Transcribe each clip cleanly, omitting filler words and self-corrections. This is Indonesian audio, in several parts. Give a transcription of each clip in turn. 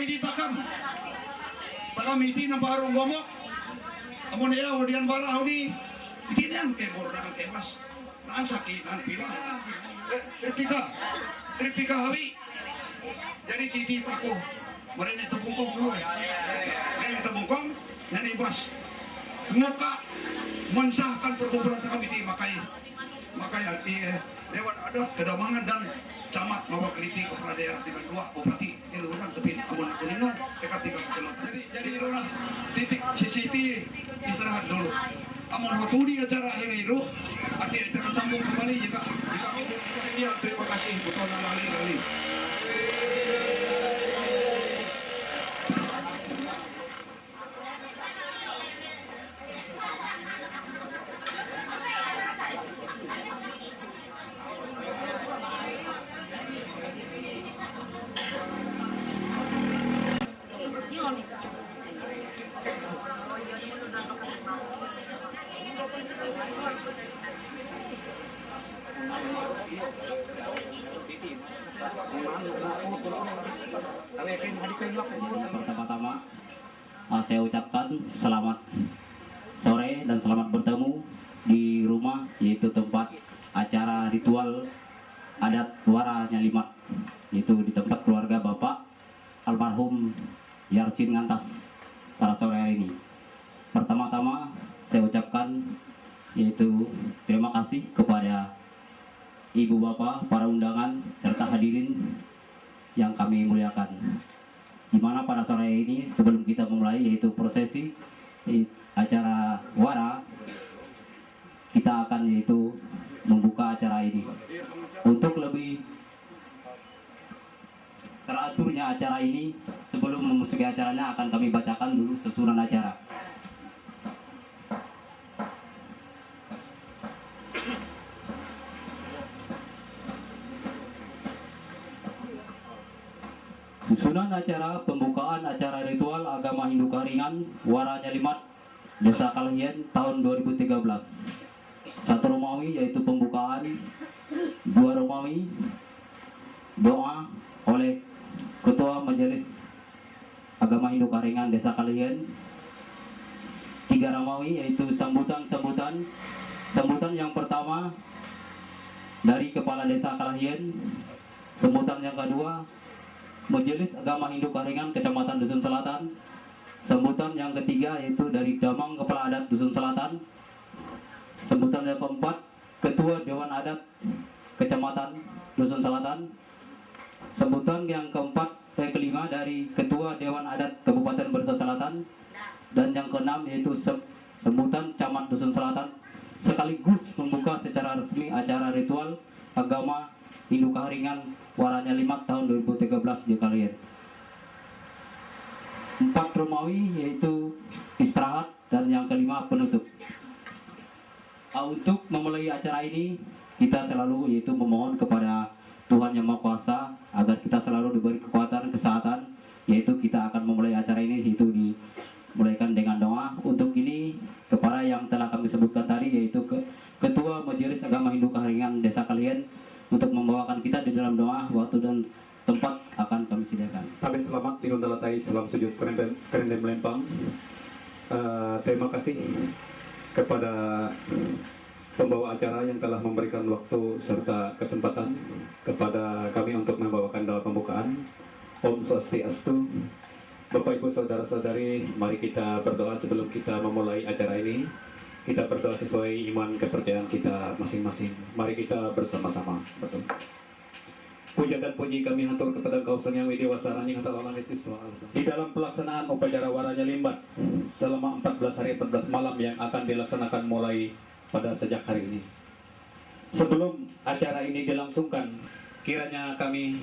pwede takam. Takamiti ng barong gomo. Amo niya, wadian baraw ni. Hindi niyan kebor na ang temas. Naan sakitan pila. Tripika hawi. Jadi titita ko. Marin ito bungkong ko. Marin ito bungkong. Yan ibas. Muka. Mansahkan perkumpulan takamiti makay arti lewat ada kedamangan dan camat mewakili kepala daerah tingkat 2 bupati iluran tapi amun kulino dekat 3 jadi iluran titik CCTV istirahat dulu amun haturi acara ini itu arti acara sambung kembali jika dia terima kasih betul lali Pertama-tama saya ucapkan selamat sore dan selamat bertemu di rumah, yaitu tempat acara ritual adat Wara Nyalimat, yaitu di tempat keluarga Bapak almarhum Yarsin Ngantas pada sore hari ini. Pertama-tama saya ucapkan yaitu terima kasih kepada Ibu Bapak, para undangan, serta hadirin yang kami muliakan. Di mana pada sore ini sebelum kita memulai yaitu prosesi acara Wara, kita akan yaitu membuka acara ini. Untuk lebih teraturnya acara ini, sebelum memasuki acaranya akan kami bacakan dulu susunan acara. Susunan acara pembukaan acara ritual agama Hindu Karingan Wara Nyalimat Desa Kalhian tahun 2013. 1 Romawi yaitu pembukaan, 2 Romawi doa oleh Ketua Majelis Agama Hindu Karingan Desa Kalhian, 3 Romawi yaitu sambutan yang pertama dari Kepala Desa Kalhian, sambutan yang kedua Majelis Agama Hindu Karingan Kecamatan Dusun Selatan, sambutan yang ketiga yaitu dari Damang Kepala Adat Dusun Selatan, sambutan yang keempat Ketua Dewan Adat Kecamatan Dusun Selatan, sambutan yang kelima dari Ketua Dewan Adat Kabupaten Brebes Selatan, dan yang keenam yaitu sambutan Camat Dusun Selatan, sekaligus membuka secara resmi acara ritual agama Hindu Karingan Wara Nyalimat tahun 2013 di Kalhian. 4 Romawi yaitu istirahat, dan yang kelima penutup. Untuk memulai acara ini kita selalu yaitu memohon kepada Tuhan Yang Maha Kuasa agar kita selalu diberi kekuatan, kesehatan, yaitu kita akan memulai acara ini yaitu dimulaikan dengan doa. Untuk ini kepada yang telah kami sebutkan tadi yaitu Ketua Majelis Agama Hindu Karingan Desa Kalhian untuk membawakan kita di dalam doa. Waktu dan tempat akan kami sediakan. Amin. Selamat tinun dalatai, salam sujud kerendam melempang. Terima kasih kepada pembawa acara yang telah memberikan waktu serta kesempatan kepada kami untuk membawakan doa pembukaan. Om Swastiastu. Bapak Ibu Saudara-saudari, mari kita berdoa sebelum kita memulai acara ini. Kita berdoa sesuai iman kepercayaan kita masing-masing. Mari kita bersama-sama. Betul. Puja dan puji kami hatur kepada Engkau Sang Yang Widi Wasara yang telah langit di dalam pelaksanaan upacara Wara Nyalimat selama 14 hari 14 malam yang akan dilaksanakan mulai pada sejak hari ini. Sebelum acara ini dilangsungkan, kiranya kami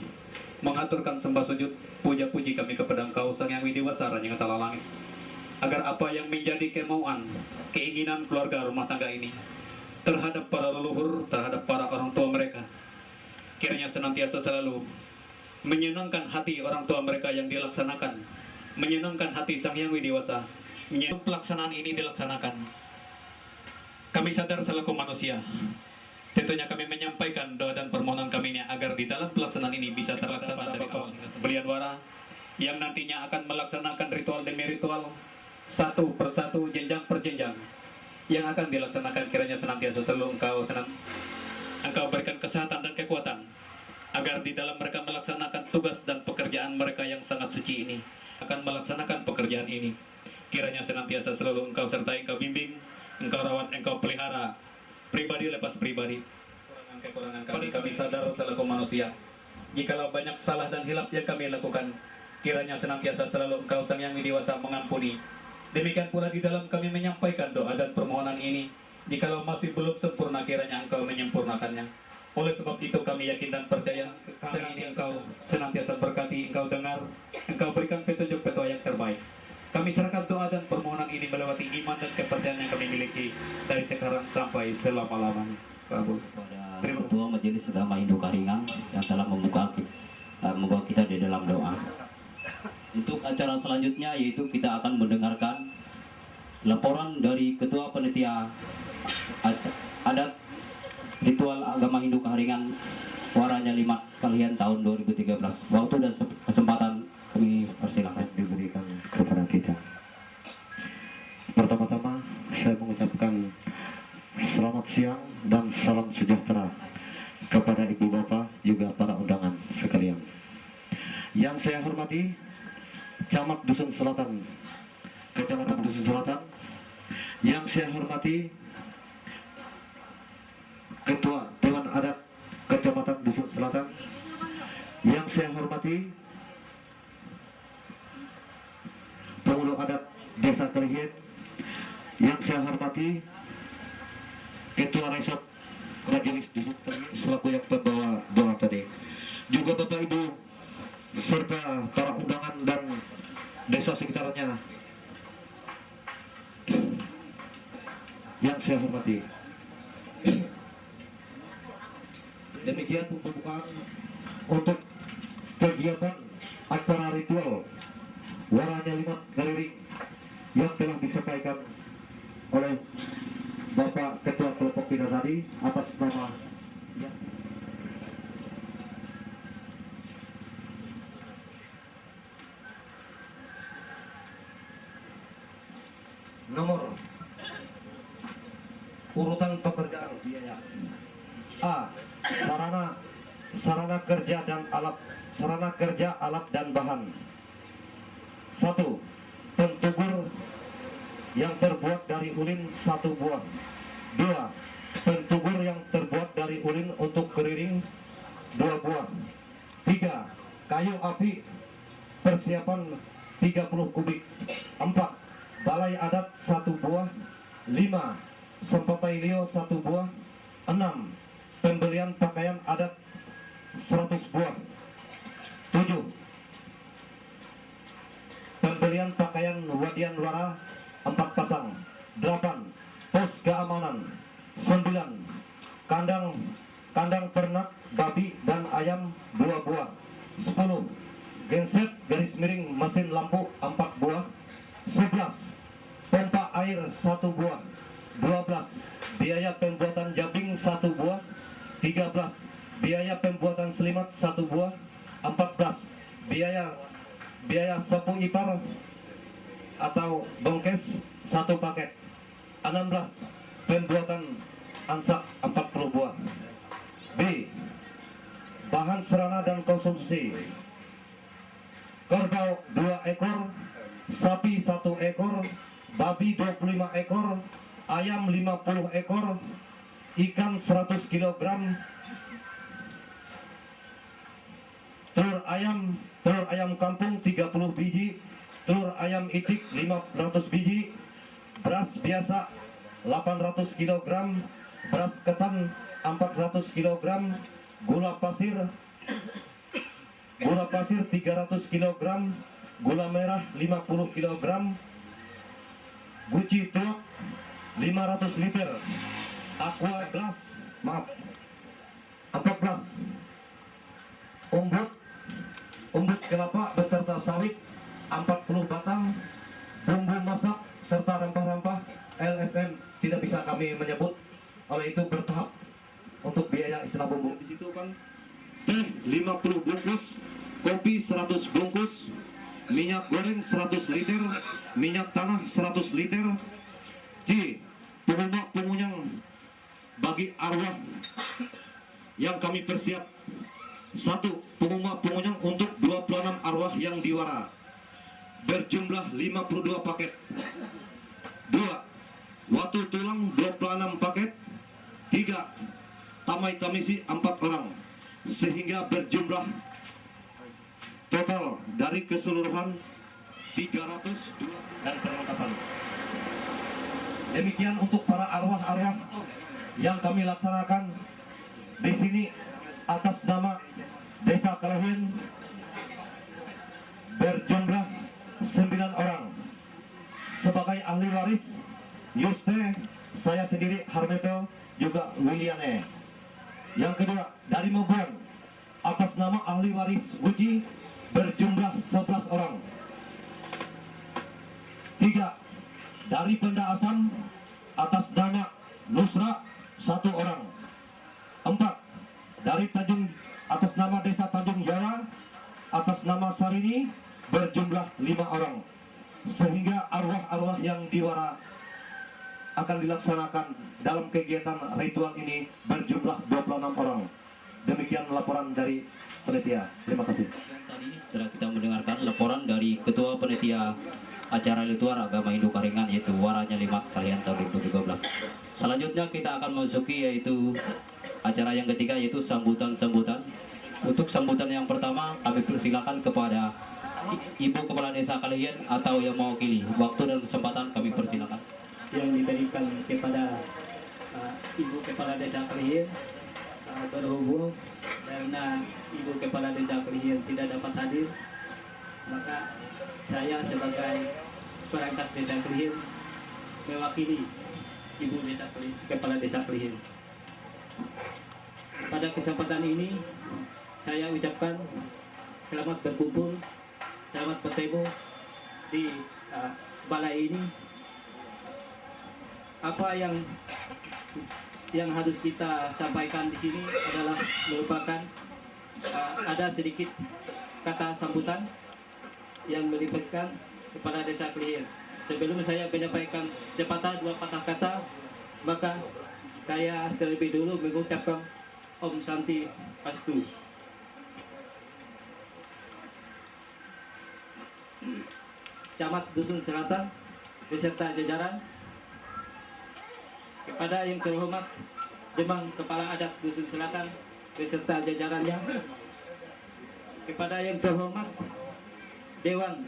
mengaturkan sembah sujud puja puji kami kepada Engkau Sang Yang Widi Wasara yang telah langit, agar apa yang menjadi kemauan, keinginan keluarga rumah tangga ini terhadap para leluhur, terhadap para orang tua mereka, kiranya senantiasa selalu menyenangkan hati orang tua mereka yang dilaksanakan, menyenangkan hati Sang Yang Widi Wasa. Pelaksanaan ini dilaksanakan, kami sadar selaku manusia, tentunya kami menyampaikan doa dan permohonan kami ini agar di dalam pelaksanaan ini bisa terlaksana dari awal belian Wara yang nantinya akan melaksanakan ritual demi ritual satu persatu, jenjang per jenjang yang akan dilaksanakan. Kiranya senantiasa selalu Engkau berikan kesehatan dan kekuatan agar di dalam mereka melaksanakan tugas dan pekerjaan mereka yang sangat suci ini, akan melaksanakan pekerjaan ini. Kiranya senantiasa selalu Engkau sertai, Engkau bimbing, Engkau rawat, Engkau pelihara pribadi lepas pribadi. Kekurangan kami sadar selaku manusia. Jikalau banyak salah dan hilap yang kami lakukan, kiranya senantiasa selalu Engkau Sang Yang Widiwasa mengampuni. Demikian pula di dalam kami menyampaikan doa dan permohonan ini, jikalau masih belum sempurna, kiranya Engkau menyempurnakannya. Oleh sebab itu kami yakin dan percaya hari ini Engkau senantiasa berkati, Engkau dengar, Engkau berikan petunjuk-petunjuk yang terbaik. Kami serahkan doa dan permohonan ini melewati iman dan kepercayaan yang kami miliki dari sekarang sampai selama-lamanya. Kabul. Kepada Ketua Majelis Agama Hindu Karingan yang telah membuka kita di dalam doa. Untuk acara selanjutnya yaitu kita akan mendengarkan laporan dari Ketua Panitia Adat Ritual Agama Hindu Karingan Waranya Limat Kalian tahun 2013. Waktu dan kesempatan kami persilakan diberikan kepada kita. Pertama-tama saya mengucapkan selamat siang dan salam sejahtera kepada Ibu Bapak juga para undangan sekalian. Yang saya hormati Camat Dusun Selatan, Kecamatan Dusun Selatan. Yang saya hormati Ketua Dewan Adat Kecamatan Dusun Selatan. Yang saya hormati Pengulu Adat Desa Kalihian. Yang saya hormati Ketua Resort Majelis Dusun Kalihian selaku yang membawa doa tadi. Juga Bapak Ibu serta para undangan dan desa sekitarnya yang saya hormati. Demikian pembukaan untuk kegiatan acara ritual Waranya Limat Kaliring yang telah disampaikan oleh Bapak Ketua Kelompok Bina tadi atas nama nomor urutan pekerjaan biaya. A. Sarana kerja alat dan bahan. 1. Pentugur yang terbuat dari ulin 1 buah. 2. Pentugur yang terbuat dari ulin untuk keriring 2 buah. 3. Kayu api persiapan 30 kubik. 4. Balai adat 1 buah. 5. Sempetai lio 1 buah. 6. Pembelian pakaian adat 100 buah. 7. Pembelian pakaian wadian wara 4 pasang. 8. Pos keamanan. 9. Kandang ternak babi dan ayam 2 buah. 10. Genset garis miring mesin lampu 4 buah. 11. Pompa air 1 buah. 12. Biaya pembuatan jabing 1 buah. 13. Biaya pembuatan selimat 1 buah. 14. Biaya sapu ipar atau bongkes 1 paket. 16. Pembuatan ansak 40 buah. B. Bahan serana dan konsumsi. Kerbau 2 ekor, sapi 1 ekor, babi 25 ekor, ayam 50 ekor, ikan 100 kg, telur ayam kampung 30 biji, telur ayam itik 500 biji, beras biasa 800 kg, beras ketan 400 kg, gula pasir 300 kg, gula merah 50 kg, guci tuak 500 liter, aqua glass 14, umbut kelapa beserta sawit 40 batang, bumbu masak serta rempah-rempah LSM tidak bisa kami menyebut, oleh itu bertahap untuk biaya istilah bumbu. Di situ kan teh 50 bungkus, kopi 100 bungkus, minyak goreng 100 liter, minyak tanah 100 liter. C. Pengumah pengunyang bagi arwah yang kami persiap. 1. Pengumah pengunyang untuk 26 arwah yang diwara berjumlah 52 paket. 2. Watu tulang 26 paket. 3. Tamai tamisi 4 orang, sehingga berjumlah total dari keseluruhan 302 dan perlengkapan. Demikian untuk para arwah-arwah yang kami laksanakan di sini atas nama Desa Kalahian berjumlah 9 orang. Sebagai ahli waris Yuste, saya sendiri Harmeto, juga Williane. Yang kedua, dari Mebuan atas nama ahli waris Guci berjumlah 11 orang. 3. Dari Benda Asam atas nama Nusra 1 orang. 4. Dari Tanjung atas nama Desa Tanjung Jawa atas nama Sarini berjumlah 5 orang, sehingga arwah-arwah yang diwara akan dilaksanakan dalam kegiatan ritual ini berjumlah 26 orang. Demikian laporan dari panitia. Terima kasih. Tadi setelah kita mendengarkan laporan dari Ketua Panitia Acara Ritual Agama Hindu Karingan, yaitu Waranya Limat Kalian tahun 2013. Selanjutnya kita akan memasuki yaitu acara yang ketiga, yaitu sambutan-sambutan. Untuk sambutan yang pertama kami persilakan kepada Ibu Kepala Desa Kalian atau yang mewakili. Waktu dan kesempatan kami persilakan. Yang diberikan kepada Ibu Kepala Desa Kalian berhubung karena Ibu Kepala Desa Kalian tidak dapat hadir, maka saya sebagai perangkat Desa Kalian mewakili Ibu Kepala Desa Kalian. Pada kesempatan ini saya ucapkan selamat berkumpul, selamat bertemu di balai ini. Apa yang harus kita sampaikan di sini adalah merupakan ada sedikit kata sambutan yang melibatkan Kepala Desa Kalian. Sebelum saya menyampaikan sepatah dua patah kata, maka saya terlebih dulu mengucapkan Om Santi Astu. Camat Dusun Selatan beserta jajaran, kepada yang terhormat Demang Kepala Adat Dusun Selatan beserta jajarannya, kepada yang terhormat Dewan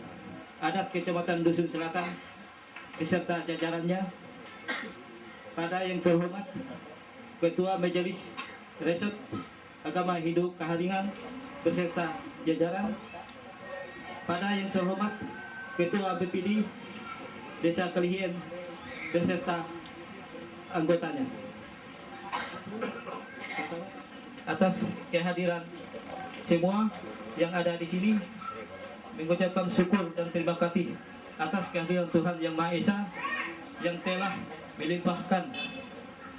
Adat Kecamatan Dusun Selatan beserta jajarannya, pada yang terhormat Ketua Majelis Resort Agama Hindu Kaharingan beserta jajaran, pada yang terhormat Ketua BPD Desa Kalihian beserta anggotanya. Atas kehadiran semua yang ada di sini, mengucapkan syukur dan terima kasih atas kehadiran Tuhan Yang Maha Esa yang telah melimpahkan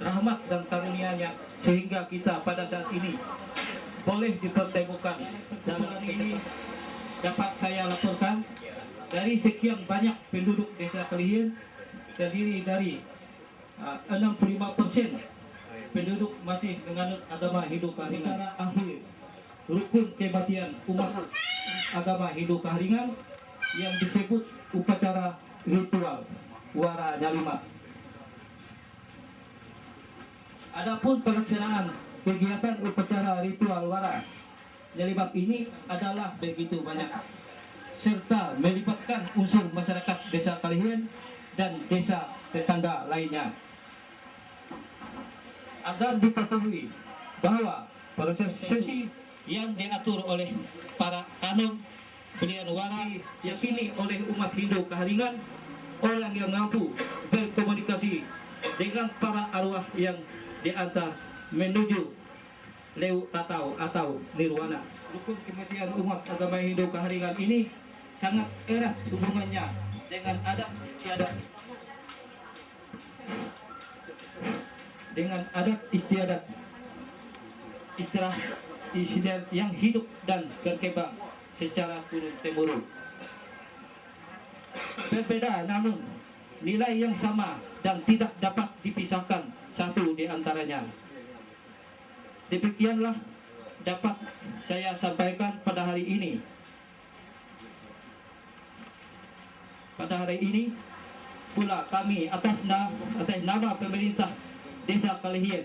rahmat dan karunia-Nya sehingga kita pada saat ini boleh dipertemukan. Dalam ini dapat saya laporkan, dari sekian banyak penduduk Desa Kalihian, terdiri dari 65% penduduk masih menganut agama Hindu Kaharingan. Akhir rukun kebaktian umat agama Hindu Kaharingan yang disebut upacara ritual Wara Nyalimat. Adapun pelaksanaan kegiatan upacara ritual Wara Nyalimat ini adalah begitu banyak, serta melibatkan unsur masyarakat Desa Kalihian dan desa tetangga lainnya. Agar diketahui bahwa prosesi yang diatur oleh para kanom belian wara yakini oleh umat Hindu Kaharingan, orang yang mampu berkomunikasi dengan para arwah yang diantar menuju leu tatau atau nirwana. Rukun kematian umat agama Hindu Kaharingan ini sangat erat hubungannya dengan adat istiadat istiadat yang hidup dan berkembang secara turun temurun. berbeda namun nilai yang sama dan tidak dapat dipisahkan satu di antaranya. Demikianlah dapat saya sampaikan pada hari ini. Pada hari ini pula kami atas nama pemerintah Desa Kalihian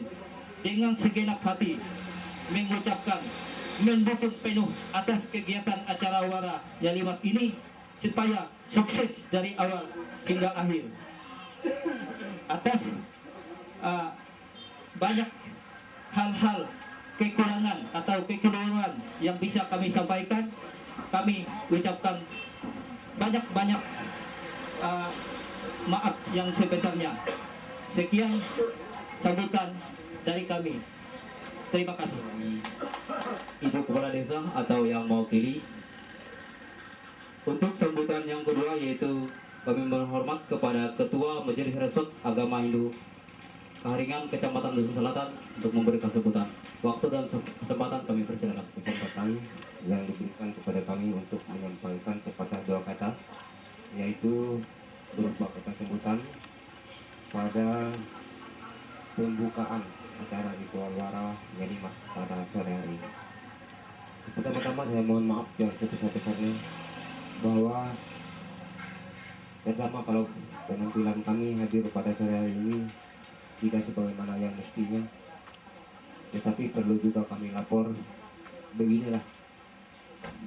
dengan segenap hati mengucapkan mendukung penuh atas kegiatan acara Wara Nyalimat ini supaya sukses dari awal hingga akhir. Atas banyak hal-hal kekurangan atau kekeliruan yang bisa kami sampaikan, kami ucapkan banyak-banyak maaf yang sebesarnya. Sekian sambutan dari kami. Terima kasih. Ibu Kepala Desa atau yang mewakili. Untuk sambutan yang kedua yaitu kami menghormat kepada Ketua Majelis Resort Agama Hindu Kaharingan Kecamatan Dusun Selatan untuk memberikan sambutan. Waktu dan kesempatan kami persilakan. Kesempatan yang diberikan kepada kami untuk menyampaikan sepatah dua kata, yaitu berupa kata sambutan pada pembukaan acara ritual Wara Nyalimat pada sore hari ini. Pertama-tama saya mohon maaf yang sebesar-besarnya bahwa pertama kalau penampilan kami hadir pada sore hari ini tidak sebagaimana yang mestinya, tetapi perlu juga kami lapor. Beginilah,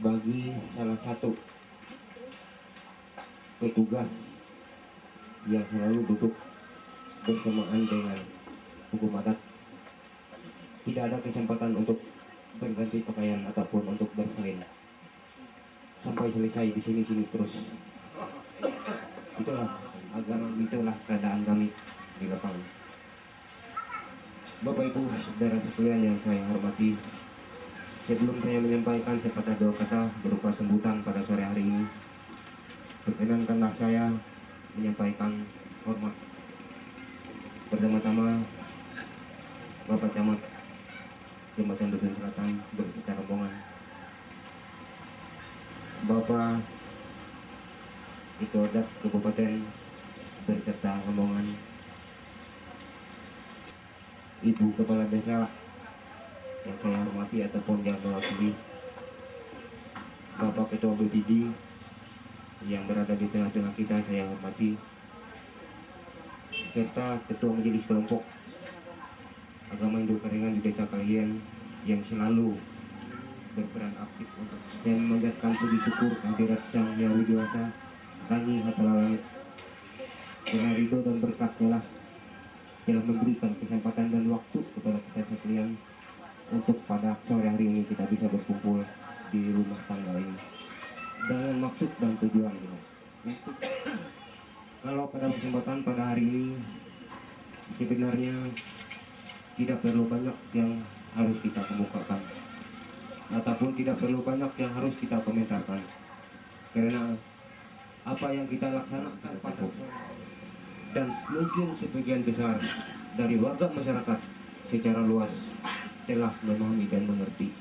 bagi salah satu petugas yang selalu duduk bersamaan dengan hukum adat, tidak ada kesempatan untuk berganti pakaian ataupun untuk bersalin sampai selesai di sini terus. Itulah keadaan kami di lapangan. Bapak Ibu saudara sekalian yang saya hormati, sebelum saya menyampaikan sepatah dua kata berupa sambutan pada sore hari ini, perkenankanlah saya menyampaikan hormat pertama-tama Bapak Camat Jembatan Dusun Selatan beserta rombongan, Bapak Ketua Adat Kabupaten beserta rombongan, Ibu Kepala Desa yang saya hormati ataupun yang mewakili, Bapak Ketua BPD yang berada di tengah-tengah kita saya hormati, serta Ketua Majelis Kelompok Agama Hindu Kaharingan di Desa Kalihian yang selalu berperan aktif untuk dan memanjatkan puji syukur kehadirat Sang Hyang Widi Wasa Rani Hatala Langit. Karena ridho dan berkatnya lah telah memberikan kesempatan dan waktu kepada kita sekalian untuk pada sore hari ini kita bisa berkumpul di rumah tangga ini dengan maksud dan tujuan ini. Kalau pada kesempatan pada hari ini sebenarnya tidak perlu banyak yang harus kita kemukakan ataupun tidak perlu banyak yang harus kita komentarkan, karena apa yang kita laksanakan pada dan mungkin sebagian besar dari warga masyarakat secara luas telah memahami dan mengerti.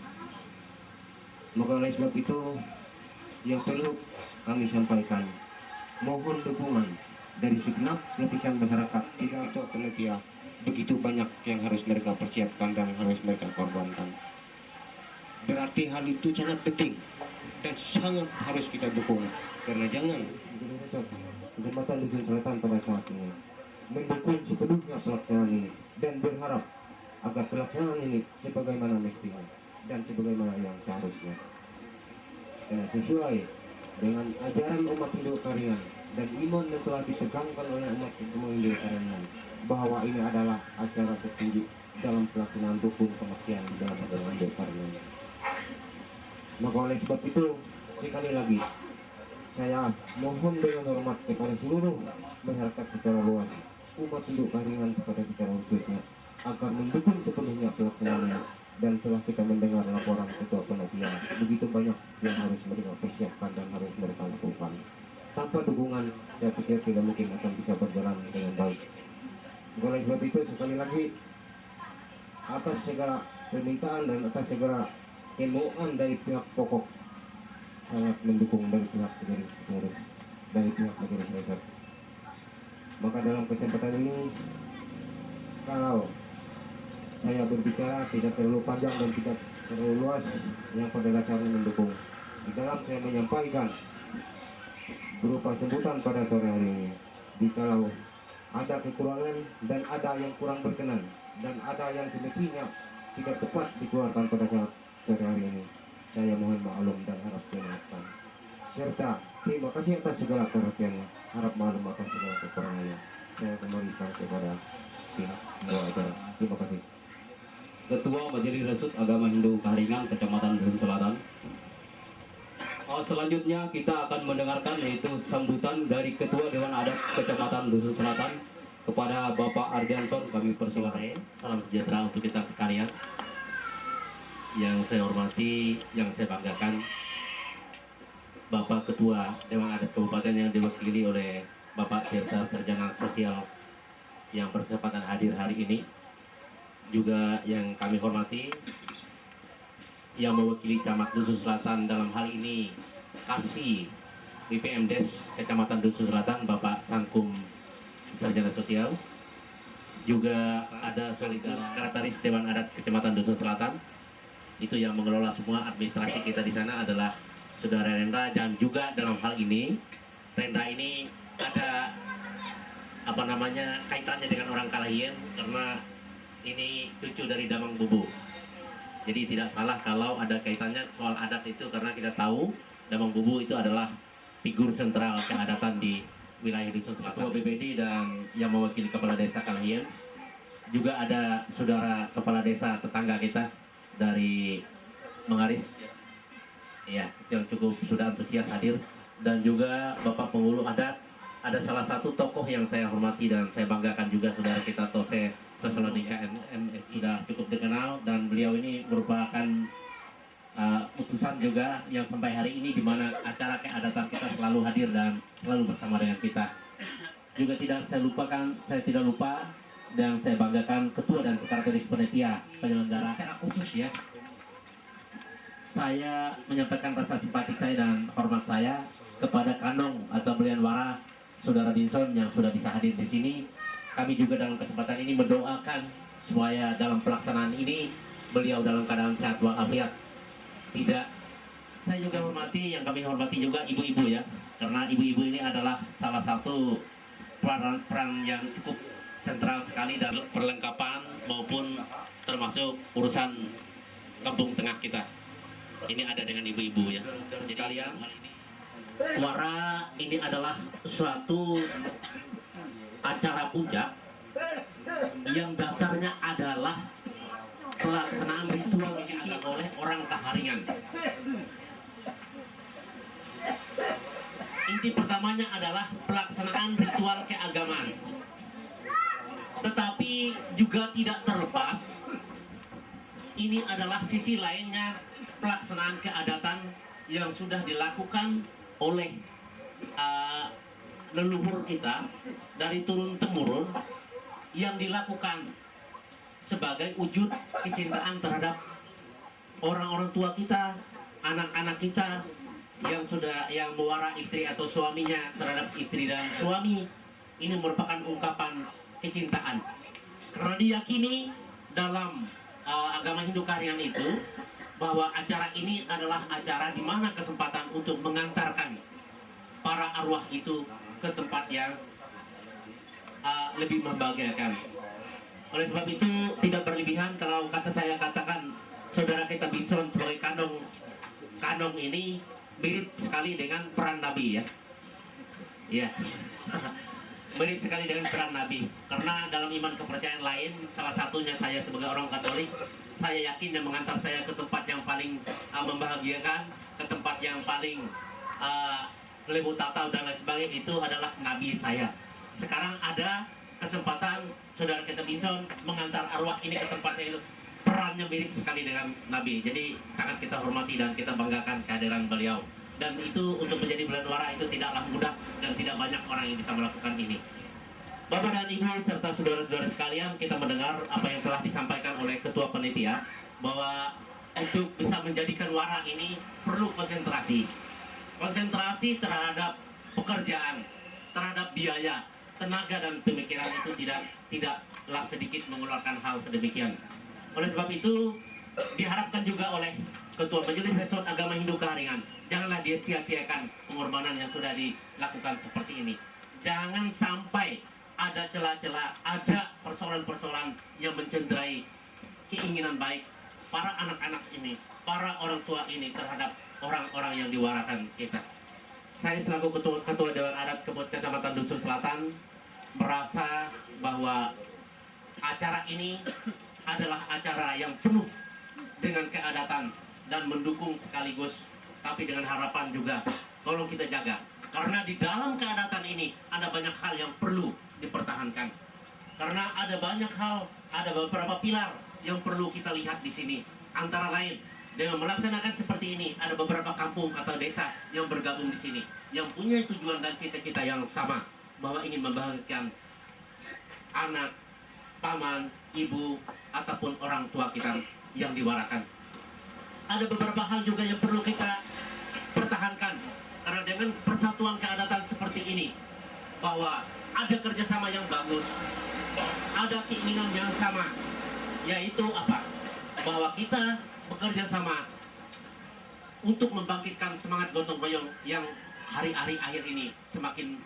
Maka oleh sebab itu yang perlu kami sampaikan, mohon dukungan dari segenap lapisan masyarakat. Tidak ada penelitian begitu banyak yang harus mereka persiapkan dan harus mereka korbankan. Berarti hal itu sangat penting dan sangat harus kita dukung. Karena jangan Kecamatan Dusun Selatan pada saat ini mendukung sepenuhnya pelaksanaan ini dan berharap agar pelaksanaan ini sebagaimana mestinya dan sebagaimana yang seharusnya. Sesuai dengan ajaran umat Hindu Kaharingan dan iman yang telah ditegangkan oleh umat Hindu Kaharingan bahwa ini adalah acara tertinggi dalam pelaksanaan rukun kematian di dalam agama Hindu Kaharingan. Maka oleh sebab itu sekali lagi saya mohon dengan hormat kepada seluruh masyarakat secara luas, umat Hindu Kaharingan kepada secara khususnya, agar mendukung sepenuhnya pelaksanaannya. Dan setelah kita mendengar laporan ketua panitia, begitu banyak yang harus mereka persiapkan dan harus mereka lakukan. Tanpa dukungan, saya pikir tidak mungkin akan bisa berjalan dengan baik. Oleh sebab itu sekali lagi, atas segala permintaan dan atas segala kemauan dari pihak pokok, sangat mendukung dari pihak majelis dalam kesempatan ini, kalau saya berbicara tidak terlalu panjang dan tidak terlalu luas, yang pada dasarnya mendukung. Di dalam saya menyampaikan berupa sambutan pada sore hari ini, jikalau ada kekurangan dan ada yang kurang berkenan dan ada yang semestinya tidak tepat dikeluarkan pada saat sore hari ini, saya mohon maklum dan harap dimaafkan. Serta terima kasih atas segala perhatiannya, harap maklum atas segala kekurangannya. Saya kembalikan kepada pihak pembawa acara. Terima kasih. Ketua Majelis Resut Agama Hindu Karingan, Kecamatan Dusun Selatan. Selanjutnya kita akan mendengarkan yaitu sambutan dari Ketua Dewan Adat Kecamatan Dusun Selatan kepada Bapak Arjanton. Kami persilakan. Salam sejahtera untuk kita sekalian. Yang saya hormati, yang saya banggakan, Bapak Ketua Dewan Adat Kabupaten yang diwakili oleh Bapak Tirta Sarjana Sosial yang berkesempatan hadir hari ini. Juga yang kami hormati, yang mewakili Camat Dusun Selatan dalam hal ini Kasih BPMdes Kecamatan Dusun Selatan, Bapak Sangkum Sarjana Sosial. Juga ada Sekretaris Dewan Adat Kecamatan Dusun Selatan. Itu yang mengelola semua administrasi kita di sana adalah Saudara Rendra, dan juga dalam hal ini Rendra ini ada kaitannya dengan orang Kalahien karena ini cucu dari Damang Bubu. Jadi tidak salah kalau ada kaitannya soal adat itu, karena kita tahu Damang Bubu itu adalah figur sentral keadatan di wilayah Dusun Selatan. Ketua BPD dan yang mewakili Kepala Desa Kalahien. Juga ada Saudara Kepala Desa tetangga kita dari Mengaris, ya, yang cukup sudah antusias hadir. Dan juga Bapak Penghulu Adat. Ada salah satu tokoh yang saya hormati dan saya banggakan juga, Saudara kita Tose Tesalonika MS, sudah cukup dikenal, dan beliau ini merupakan utusan juga yang sampai hari ini di mana acara keadatan kita selalu hadir dan selalu bersama dengan kita. Juga saya tidak lupa dan saya banggakan Ketua dan Sekretaris Panitia Penyelenggara. Secara khusus ya, saya menyampaikan rasa simpati saya dan hormat saya kepada Kanong atau Belian Wara, Saudara Dinson yang sudah bisa hadir di sini. Kami juga dalam kesempatan ini mendoakan supaya dalam pelaksanaan ini beliau dalam keadaan sehat walafiat. Tidak, saya juga hormati, yang kami hormati juga ibu-ibu ya, karena ibu-ibu ini adalah salah satu peran yang cukup sentral sekali dalam perlengkapan maupun termasuk urusan kampung tengah kita. Ini ada dengan ibu-ibu ya. Jadi kalian, Wara ini adalah suatu acara puncak yang dasarnya adalah pelaksanaan ritual yang dilakukan oleh orang Kaharingan. Inti pertamanya adalah pelaksanaan ritual keagamaan, tetapi juga tidak terlepas ini adalah sisi lainnya pelaksanaan keadatan yang sudah dilakukan oleh leluhur kita dari turun temurun, yang dilakukan sebagai wujud kecintaan terhadap orang-orang tua kita, anak-anak kita yang mewara istri atau suaminya terhadap istri dan suami. Ini merupakan ungkapan kecintaan, karena diyakini dalam agama Hindu Karingan itu bahwa acara ini adalah acara di mana kesempatan untuk mengantarkan para arwah itu ke tempat yang lebih membahagiakan. Oleh sebab itu tidak berlebihan kalau saya katakan saudara kita Binson sebagai kanong ini mirip sekali dengan peran Nabi ya. Ya. Mirip sekali dengan peran Nabi, karena dalam iman kepercayaan lain, salah satunya saya sebagai orang Katolik, saya yakin yang mengantar saya ke tempat yang paling membahagiakan, ke tempat yang paling lebih tatau dan lain sebagainya, itu adalah Nabi saya. Sekarang ada kesempatan saudara kita Binson mengantar arwah ini ke tempatnya, itu perannya mirip sekali dengan Nabi. Jadi sangat kita hormati dan kita banggakan kehadiran beliau. Dan itu untuk menjadi bulan wara itu tidaklah mudah dan tidak banyak orang yang bisa melakukan ini. Bapak dan Ibu serta saudara-saudara sekalian, kita mendengar apa yang telah disampaikan oleh Ketua Panitia, bahwa untuk bisa menjadikan wara ini perlu konsentrasi terhadap pekerjaan, terhadap biaya, tenaga dan pemikiran itu tidaklah sedikit mengeluarkan hal sedemikian. Oleh sebab itu diharapkan juga oleh Ketua Majelis Resort Agama Hindu Kaharingan, janganlah dia sia-siakan pengorbanan yang sudah dilakukan seperti ini. Jangan sampai ada celah-celah, ada persoalan-persoalan yang mencederai keinginan baik para anak-anak ini, para orang tua ini terhadap orang-orang yang diwarakan kita. Saya selaku Ketua Dewan Adat Kecamatan Dusun Selatan merasa bahwa acara ini adalah acara yang penuh dengan keadatan dan mendukung sekaligus, tapi dengan harapan juga tolong kita jaga, karena di dalam keadatan ini ada banyak hal yang perlu dipertahankan, karena ada banyak hal, ada beberapa pilar yang perlu kita lihat di sini. Antara lain dengan melaksanakan seperti ini, ada beberapa kampung atau desa yang bergabung di sini yang punya tujuan dan cita-cita yang sama, bahwa ingin membahagiakan anak, paman, ibu, ataupun orang tua kita yang diwarakan. Ada beberapa hal juga yang perlu kita pertahankan, karena dengan persatuan keadatan seperti ini, bahwa ada kerjasama yang bagus, ada keinginan yang sama, yaitu apa? Bahwa kita bekerja sama untuk membangkitkan semangat gotong royong yang hari-hari akhir ini semakin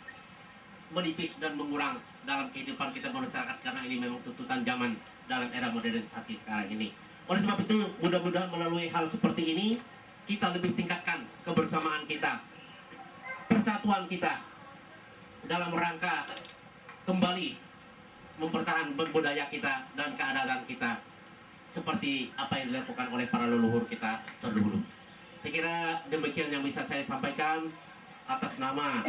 menipis dan mengurang dalam kehidupan kita bermasyarakat, karena ini memang tuntutan zaman dalam era modernisasi sekarang ini. Oleh sebab itu, mudah-mudahan melalui hal seperti ini kita lebih tingkatkan kebersamaan kita, persatuan kita dalam rangka kembali mempertahankan budaya kita dan keadaan kita seperti apa yang dilakukan oleh para leluhur kita terdahulu. Saya kira demikian yang bisa saya sampaikan atas nama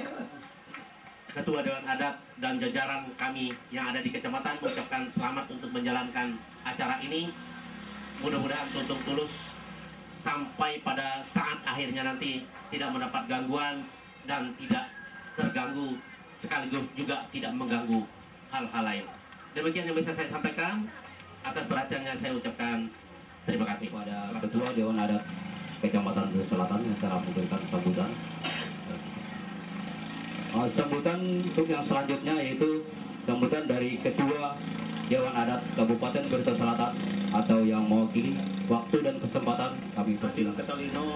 Ketua Dewan Adat dan jajaran kami yang ada di kecamatan, mengucapkan selamat untuk menjalankan acara ini. Mudah-mudahan tuntung tulus sampai pada saat akhirnya nanti tidak mendapat gangguan dan tidak terganggu, sekaligus juga tidak mengganggu hal-hal lain. Demikian yang bisa saya sampaikan. Atas perhatiannya saya ucapkan terima kasih Kepada Ketua Dewan Adat Kecamatan Dusun Selatan yang telah memberikan sambutan. Sambutan untuk yang selanjutnya yaitu sambutan dari Ketua Dewan Adat Kabupaten Brebes Selatan atau yang mewakili waktu dan kesempatan kami persilakan. Katalino,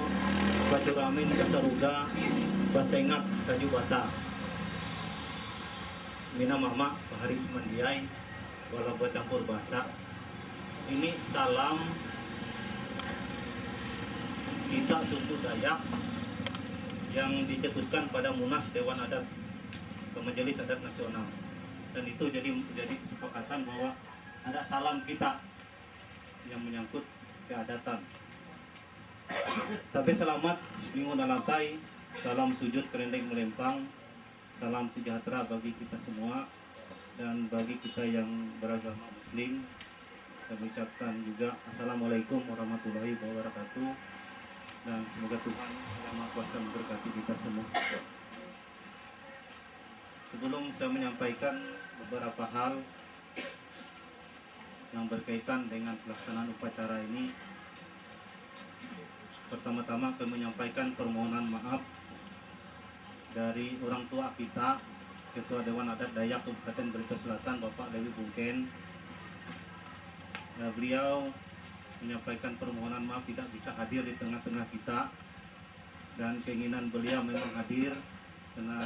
Bacuramin, Kasaruga, Basengat, Kaju Bata, Mina Mama, Bahari Semandiai, Walau Campur Bahasa. Ini salam kita suku Dayak yang dicetuskan pada Munas Dewan Adat ke Majelis Adat Nasional, dan itu jadi kesepakatan bahwa ada salam kita yang menyangkut keadatan. Tapi selamat Minggu Nalatai, salam sujud kerendeng melempang, salam sejahtera bagi kita semua dan bagi kita yang beragama Muslim. Kami ucapkan juga Assalamualaikum warahmatullahi wabarakatuh, dan semoga Tuhan Yang Maha Kuasa memberkati kita semua. Sebelum saya menyampaikan beberapa hal yang berkaitan dengan pelaksanaan upacara ini, pertama-tama kami menyampaikan permohonan maaf dari orang tua kita, Ketua Dewan Adat Dayak Kabupaten Brebes Selatan, Bapak Dewi Bungken. Beliau menyampaikan permohonan maaf tidak bisa hadir di tengah-tengah kita, dan keinginan beliau memang hadir karena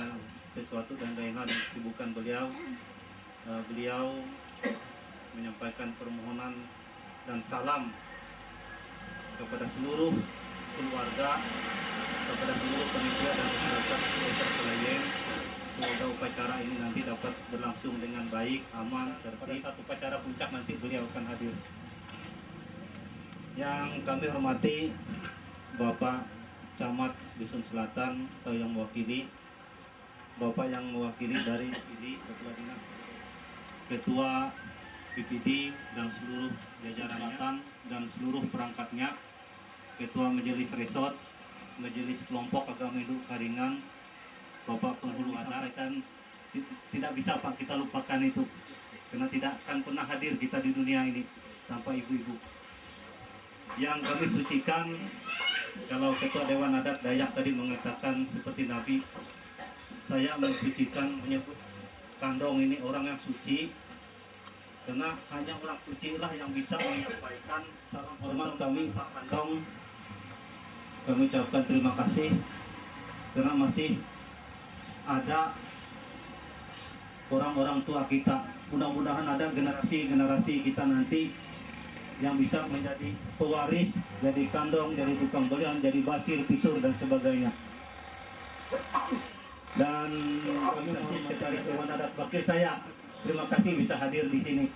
sesuatu dan lain hal yang kesibukan beliau. Beliau menyampaikan permohonan dan salam kepada seluruh keluarga, kepada seluruh panitia dan masyarakat Desa Selayeng. Semoga upacara ini nanti dapat berlangsung dengan baik, aman, tertib. Pada saat upacara puncak nanti beliau akan hadir. Yang kami hormati Bapak Camat Dusun Selatan atau yang mewakili, Bapak yang mewakili dari PPD, Ketua PPD dan seluruh jajaran dan seluruh perangkatnya, Ketua Majelis Resort, Majelis Kelompok Agama Hindu Kaharingan, Bapak Penghulu Adat, kan tidak bisa Pak kita lupakan itu, karena tidak akan pernah hadir kita di dunia ini tanpa ibu-ibu. Yang kami sucikan, kalau Ketua Dewan Adat Dayak tadi mengatakan seperti Nabi, saya mensucikan menyebut Kandong ini orang yang suci, karena hanya orang suci lah yang bisa menyampaikan salam hormat kami Pak Kandong. Kami ucapkan terima kasih karena masih ada orang-orang tua kita. Mudah-mudahan ada generasi-generasi kita nanti yang bisa menjadi pewaris, jadi kandong, jadi tukang belian, jadi basir, pisur, dan sebagainya. Dan kami masih Sekretaris Dewan Adat Wakil saya, terima kasih bisa hadir di sini.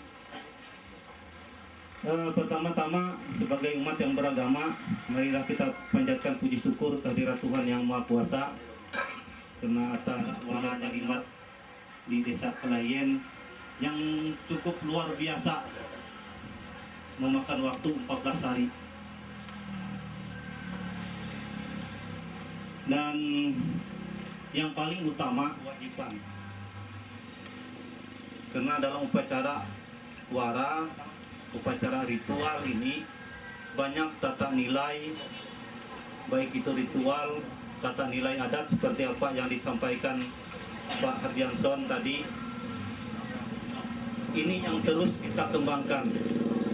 Pertama-tama sebagai umat yang beragama, marilah kita panjatkan puji syukur kehadirat Tuhan Yang Maha Kuasa karena atas warna kalimat di Desa Kelayen yang cukup luar biasa, memakan waktu 14 hari. Dan yang paling utama kewajiban, karena dalam upacara wara, upacara ritual ini banyak tata nilai, baik itu ritual, tata nilai adat seperti apa yang disampaikan Pak Hardianson tadi. Ini yang terus kita kembangkan,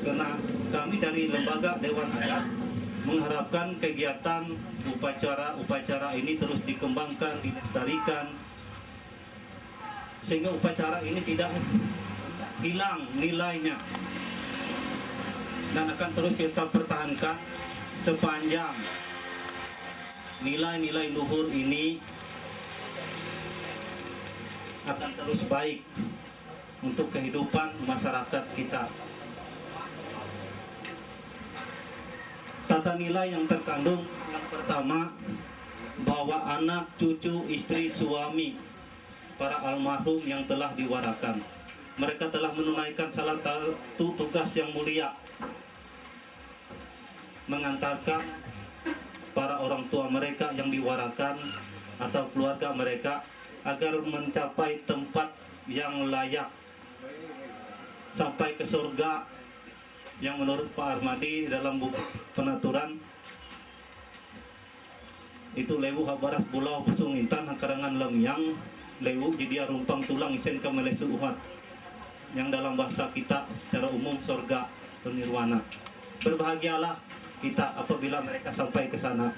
karena kami dari Lembaga Dewan Adat mengharapkan kegiatan upacara ini terus dikembangkan, dilestarikan, sehingga upacara ini tidak hilang nilainya dan akan terus kita pertahankan sepanjang nilai-nilai luhur ini akan terus baik untuk kehidupan masyarakat kita. Tata nilai yang terkandung yang pertama, bahwa anak, cucu, istri, suami para almarhum yang telah diwarakan, mereka telah menunaikan salah satu tugas yang mulia, mengantarkan para orang tua mereka yang diwarakan atau keluarga mereka agar mencapai tempat yang layak, sampai ke surga yang menurut Pak Armadi dalam buku penaturan itu lewu habaras pulau pusung intan karangan lemyang lewu jadi rumpang tulang isen ke melesu uhat, yang dalam bahasa kita secara umum surga atau nirwana. Berbahagialah kita apabila mereka sampai ke sana.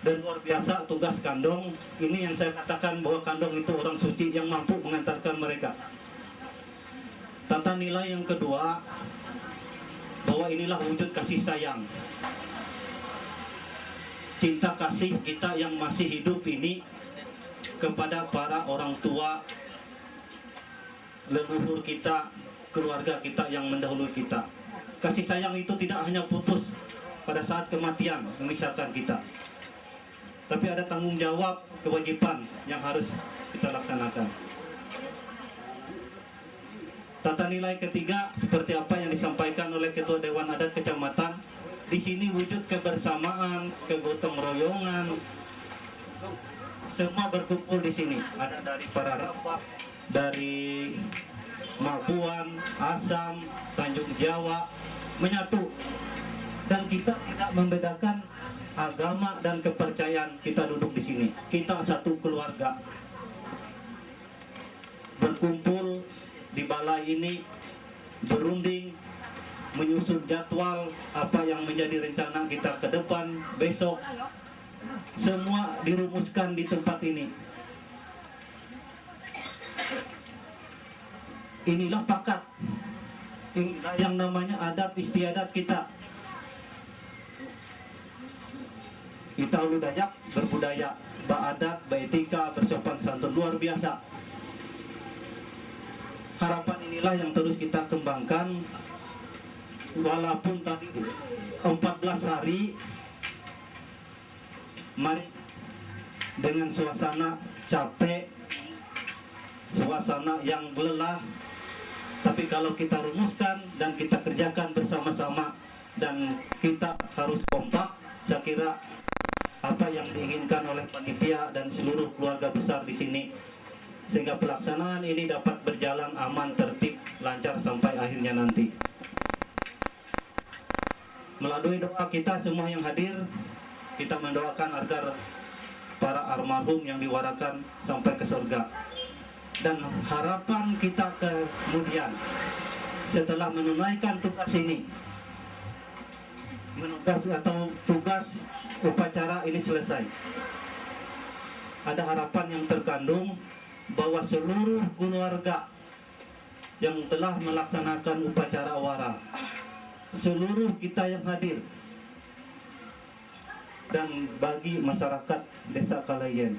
Dan luar biasa tugas kandong ini yang saya katakan bahwa kandong itu orang suci yang mampu mengantarkan mereka. Tata nilai yang kedua, bahwa inilah wujud kasih sayang, cinta kasih kita yang masih hidup ini kepada para orang tua, leluhur kita, keluarga kita yang mendahului kita. Kasih sayang itu tidak hanya putus pada saat kematian memisahkan kita, tapi ada tanggung jawab, kewajiban yang harus kita laksanakan. Tata nilai ketiga seperti apa yang disampaikan oleh Ketua Dewan Adat Kecamatan. Di sini wujud kebersamaan, kegotong royongan, semua berkumpul di sini. Ada dari para rapat, dari Mabuan, Asam, Tanjung Jawa, menyatu. Dan kita tidak membedakan agama dan kepercayaan, kita duduk di sini. Kita satu keluarga. Berkumpul di balai ini, berunding, menyusun jadwal apa yang menjadi rencana kita ke depan, besok. Semua dirumuskan di tempat ini. Inilah pakat, inilah yang namanya adat istiadat kita. Kita Ulu Dayak berbudaya, beradat, beretika, bersopan santun luar biasa. Harapan inilah yang terus kita kembangkan, walaupun tadi 14 hari, mari dengan suasana capek, suasana yang lelah, tapi kalau kita rumuskan dan kita kerjakan bersama-sama dan kita harus kompak, saya kira apa yang diinginkan oleh panitia dan seluruh keluarga besar di sini, sehingga pelaksanaan ini dapat berjalan aman, tertib, lancar sampai akhirnya nanti. Melalui doa kita semua yang hadir, kita mendoakan agar para almarhum yang diwarakan sampai ke surga. Dan harapan kita kemudian setelah menunaikan tugas ini, tugas upacara ini selesai, ada harapan yang terkandung bahwa seluruh keluarga yang telah melaksanakan upacara wara, seluruh kita yang hadir, dan bagi masyarakat Desa Kalayan,